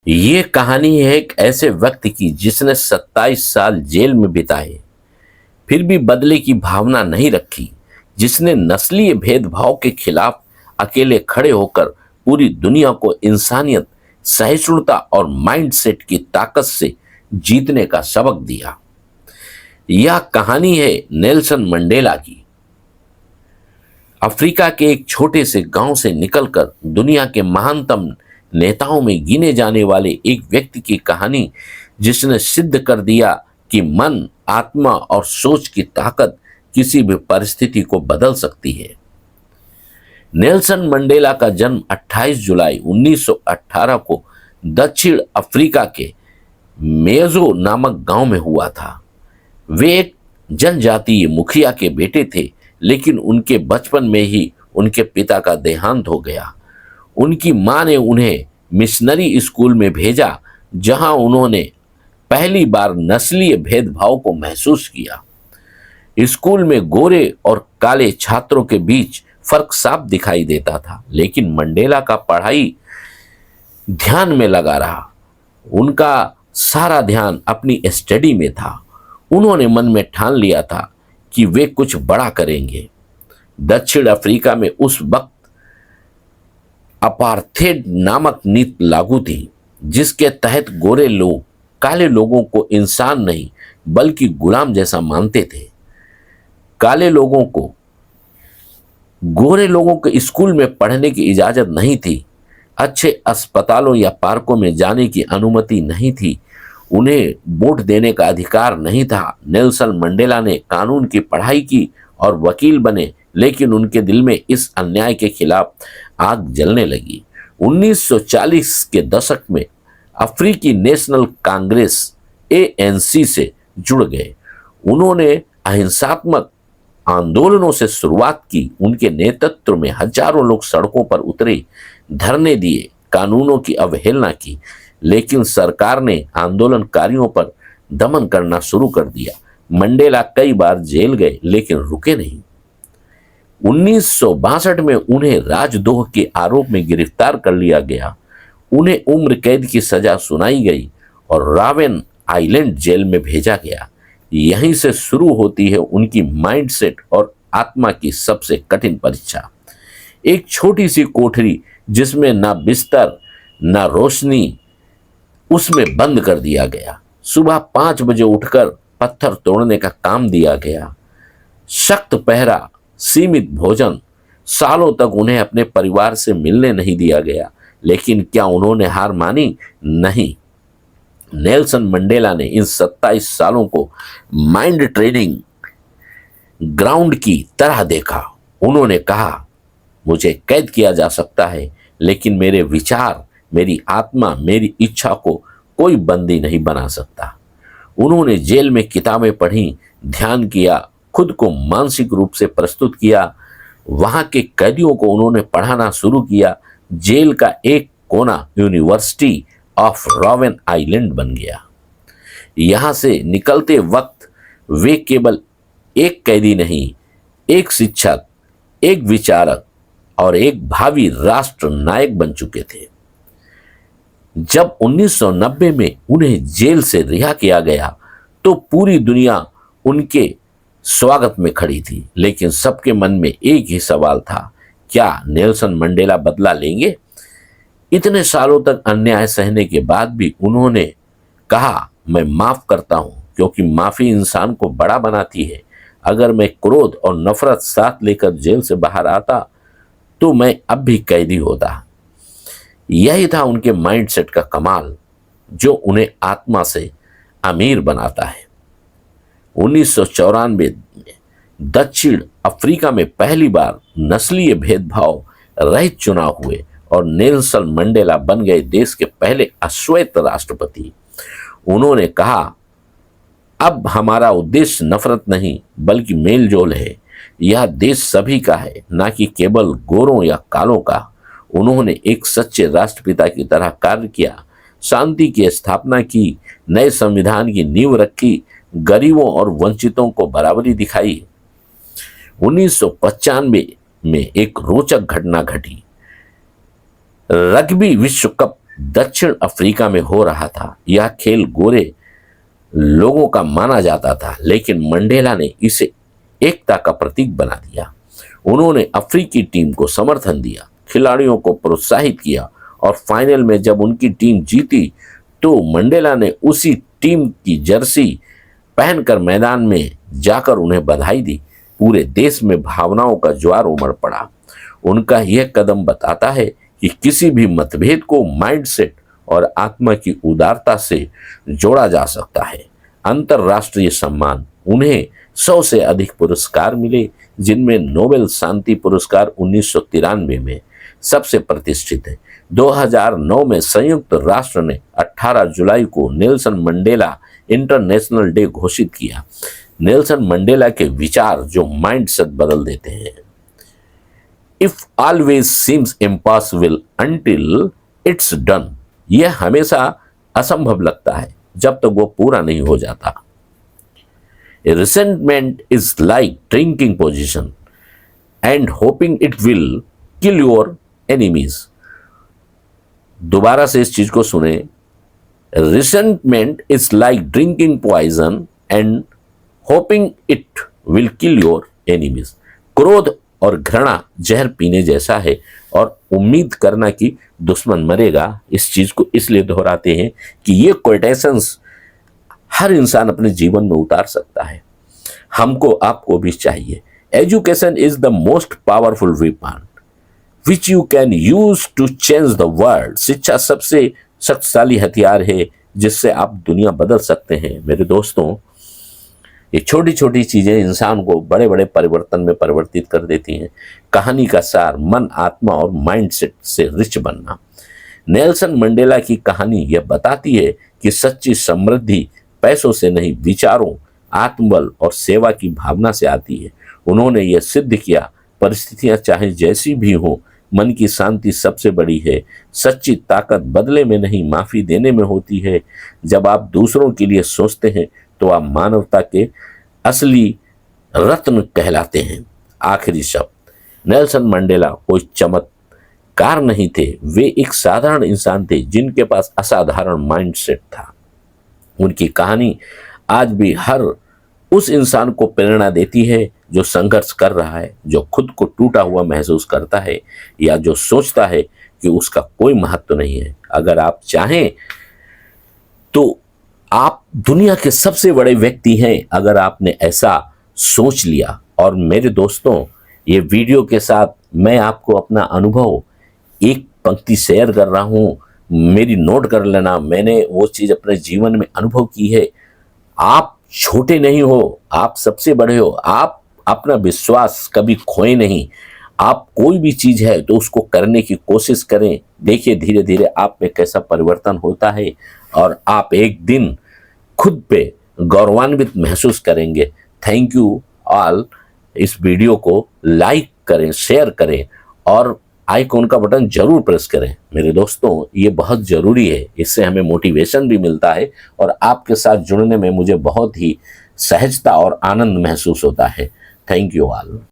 ये कहानी है एक ऐसे व्यक्ति की जिसने 27 साल जेल में बिताए, फिर भी बदले की भावना नहीं रखी, जिसने नस्लीय भेदभाव के खिलाफ अकेले खड़े होकर पूरी दुनिया को इंसानियत, सहिष्णुता और माइंडसेट की ताकत से जीतने का सबक दिया। यह कहानी है नेल्सन मंडेला की। अफ्रीका के एक छोटे से गांव से निकलकर दुनिया के महानतम नेताओं में गिने जाने वाले एक व्यक्ति की कहानी, जिसने सिद्ध कर दिया कि मन, आत्मा और सोच की ताकत किसी भी परिस्थिति को बदल सकती है। नेल्सन मंडेला का जन्म 28 जुलाई 1918 को दक्षिण अफ्रीका के मेजो नामक गांव में हुआ था। वे एक जनजातीय मुखिया के बेटे थे, लेकिन उनके बचपन में ही उनके पिता का देहांत हो गया। उनकी मां ने उन्हें मिशनरी स्कूल में भेजा, जहां उन्होंने पहली बार नस्लीय भेदभाव को महसूस किया। स्कूल में गोरे और काले छात्रों के बीच फर्क साफ दिखाई देता था, लेकिन मंडेला का पढ़ाई ध्यान में लगा रहा। उनका सारा ध्यान अपनी स्टडी में था। उन्होंने मन में ठान लिया था कि वे कुछ बड़ा करेंगे। दक्षिण अफ्रीका में उस वक्त अपार्थेड नामक नीति लागू थी, जिसके तहत गोरे लोग काले लोगों को इंसान नहीं बल्कि गुलाम जैसा मानते थे। काले लोगों को गोरे लोगों के स्कूल में पढ़ने की इजाजत नहीं थी। अच्छे अस्पतालों या पार्कों में जाने की अनुमति नहीं थी। उन्हें वोट देने का अधिकार नहीं था। नेल्सन मंडेला ने कानून की पढ़ाई की और वकील बने, लेकिन उनके दिल में इस अन्याय के खिलाफ आग जलने लगी। 1940 के दशक में अफ्रीकी नेशनल कांग्रेस ANC से जुड़ गए। उन्होंने अहिंसात्मक आंदोलनों से शुरुआत की। उनके नेतृत्व में हजारों लोग सड़कों पर उतरे, धरने दिए, कानूनों की अवहेलना की, लेकिन सरकार ने आंदोलनकारियों पर दमन करना शुरू कर दिया। मंडेला कई बार जेल गए, लेकिन रुके नहीं। 1962 में उन्हें राजद्रोह के आरोप में गिरफ्तार कर लिया गया। उन्हें उम्र कैद की सजा सुनाई गई और रावेन आइलैंड जेल में भेजा गया। यहीं से शुरू होती है उनकी माइंडसेट और आत्मा की सबसे कठिन परीक्षा। एक छोटी सी कोठरी जिसमें ना बिस्तर ना रोशनी, उसमें बंद कर दिया गया। सुबह 5 बजे उठकर पत्थर तोड़ने का काम दिया गया। सख्त पहरा, सीमित भोजन, सालों तक उन्हें अपने परिवार से मिलने नहीं दिया गया। लेकिन क्या उन्होंने हार मानी? नहीं। नेल्सन मंडेला ने इन 27 सालों को माइंड ट्रेनिंग ग्राउंड की तरह देखा। उन्होंने कहा, मुझे कैद किया जा सकता है, लेकिन मेरे विचार, मेरी आत्मा, मेरी इच्छा को कोई बंदी नहीं बना सकता। उन्होंने जेल में किताबें पढ़ी, ध्यान किया, खुद को मानसिक रूप से प्रस्तुत किया। वहां के कैदियों को उन्होंने पढ़ाना शुरू किया। जेल का एक कोना यूनिवर्सिटी ऑफ रॉवेन आइलैंड बन गया। यहां से निकलते वक्त वे केवल एक कैदी नहीं, एक शिक्षक, एक विचारक और एक भावी राष्ट्र नायक बन चुके थे। जब 1990 में उन्हें जेल से रिहा किया गया, तो पूरी दुनिया उनके स्वागत में खड़ी थी, लेकिन सबके मन में एक ही सवाल था, क्या नेल्सन मंडेला बदला लेंगे? इतने सालों तक अन्याय सहने के बाद भी उन्होंने कहा, मैं माफ करता हूं, क्योंकि माफी इंसान को बड़ा बनाती है। अगर मैं क्रोध और नफरत साथ लेकर जेल से बाहर आता, तो मैं अब भी कैदी होता। यही था उनके माइंडसेट का कमाल, जो उन्हें आत्मा से अमीर बनाता है। 1994 में दक्षिण अफ्रीका में पहली बार नस्लीय भेदभाव रहित चुनाव हुए और नेल्सन मंडेला बन गए देश के पहले अश्वेत राष्ट्रपति। उन्होंने कहा, अब हमारा उद्देश्य नफरत नहीं बल्कि मेलजोल है। यह देश सभी का है, ना कि केवल गोरों या कालों का। उन्होंने एक सच्चे राष्ट्रपिता की तरह कार्य किया, शांति की स्थापना की, नए संविधान की नींव रखी, गरीबों और वंचितों को बराबरी दिखाई। 1995 में एक रोचक घटना घटी। रग्बी विश्व कप दक्षिण अफ्रीका में हो रहा था। यह खेल गोरे लोगों का माना जाता था, लेकिन मंडेला ने इसे एकता का प्रतीक बना दिया। उन्होंने अफ्रीकी टीम को समर्थन दिया, खिलाड़ियों को प्रोत्साहित किया और फाइनल में जब उनकी टीम जीती तो मंडेला ने उसी टीम की जर्सी पहनकर मैदान में जाकर उन्हें बधाई दी। पूरे देश में भावनाओं का ज्वार उमड़ पड़ा। उनका यह कदम बताता है कि किसी भी मतभेद को माइंडसेट और आत्मा की उदारता से जोड़ा जा सकता है। अंतर्राष्ट्रीय सम्मान, उन्हें 100 से अधिक पुरस्कार मिले, जिनमें नोबेल शांति पुरस्कार 1993 में सबसे प्रतिष्ठित है। 2009 में संयुक्त राष्ट्र ने 18 जुलाई को नेल्सन मंडेला इंटरनेशनल डे घोषित किया। नेल्सन मंडेला के विचार जो माइंडसेट बदल देते हैं। If always seems impossible until it's done, यह हमेशा असंभव लगता है जब तक वो पूरा नहीं हो जाता। Resentment is like drinking poison and hoping it will kill your enemies. दोबारा से इस चीज को सुने। Resentment is like drinking poison and hoping it will kill your enemies. क्रोध और घृणा जहर पीने जैसा है और उम्मीद करना कि दुश्मन मरेगा, इस चीज को इसलिए दोहराते हैं कि ये कोटेशंस हर इंसान अपने जीवन में उतार सकता है। हमको आपको भी चाहिए। Education is the most powerful weapon which you can use to change the world. शिक्षा सबसे शक्तिशाली हथियार है जिससे आप दुनिया बदल सकते हैं। मेरे दोस्तों, ये छोटी छोटी चीजें इंसान को बड़े बड़े परिवर्तन में परिवर्तित कर देती हैं। कहानी का सार, मन, आत्मा और माइंडसेट से रिच बनना। नेल्सन मंडेला की कहानी यह बताती है कि सच्ची समृद्धि पैसों से नहीं, विचारों, आत्मबल और सेवा की भावना से आती है। उन्होंने यह सिद्ध किया, परिस्थितियां चाहे जैसी भी हो, मन की शांति सबसे बड़ी है। सच्ची ताकत बदले में नहीं, माफी देने में होती है। जब आप दूसरों के लिए सोचते हैं तो आप मानवता के असली रत्न कहलाते हैं। आखिरी शब्द, नेल्सन मंडेला कोई चमत्कार नहीं थे, वे एक साधारण इंसान थे जिनके पास असाधारण माइंडसेट था। उनकी कहानी आज भी हर उस इंसान को प्रेरणा देती है जो संघर्ष कर रहा है, जो खुद को टूटा हुआ महसूस करता है या जो सोचता है कि उसका कोई महत्व नहीं है। अगर आप चाहें तो आप दुनिया के सबसे बड़े व्यक्ति हैं अगर आपने ऐसा सोच लिया। और मेरे दोस्तों, ये वीडियो के साथ मैं आपको अपना अनुभव एक पंक्ति शेयर कर रहा हूँ, मेरी नोट कर लेना। मैंने वो चीज़ अपने जीवन में अनुभव की है। आप छोटे नहीं हो, आप सबसे बड़े हो। आप अपना विश्वास कभी खोए नहीं। आप कोई भी चीज़ है तो उसको करने की कोशिश करें। देखिए धीरे धीरे आप में कैसा परिवर्तन होता है और आप एक दिन खुद पे गौरवान्वित महसूस करेंगे। Thank you all. इस वीडियो को लाइक करें, शेयर करें और आइकॉन का बटन जरूर प्रेस करें। मेरे दोस्तों, ये बहुत ज़रूरी है। इससे हमें मोटिवेशन भी मिलता है और आपके साथ जुड़ने में मुझे बहुत ही सहजता और आनंद महसूस होता है। Thank you all.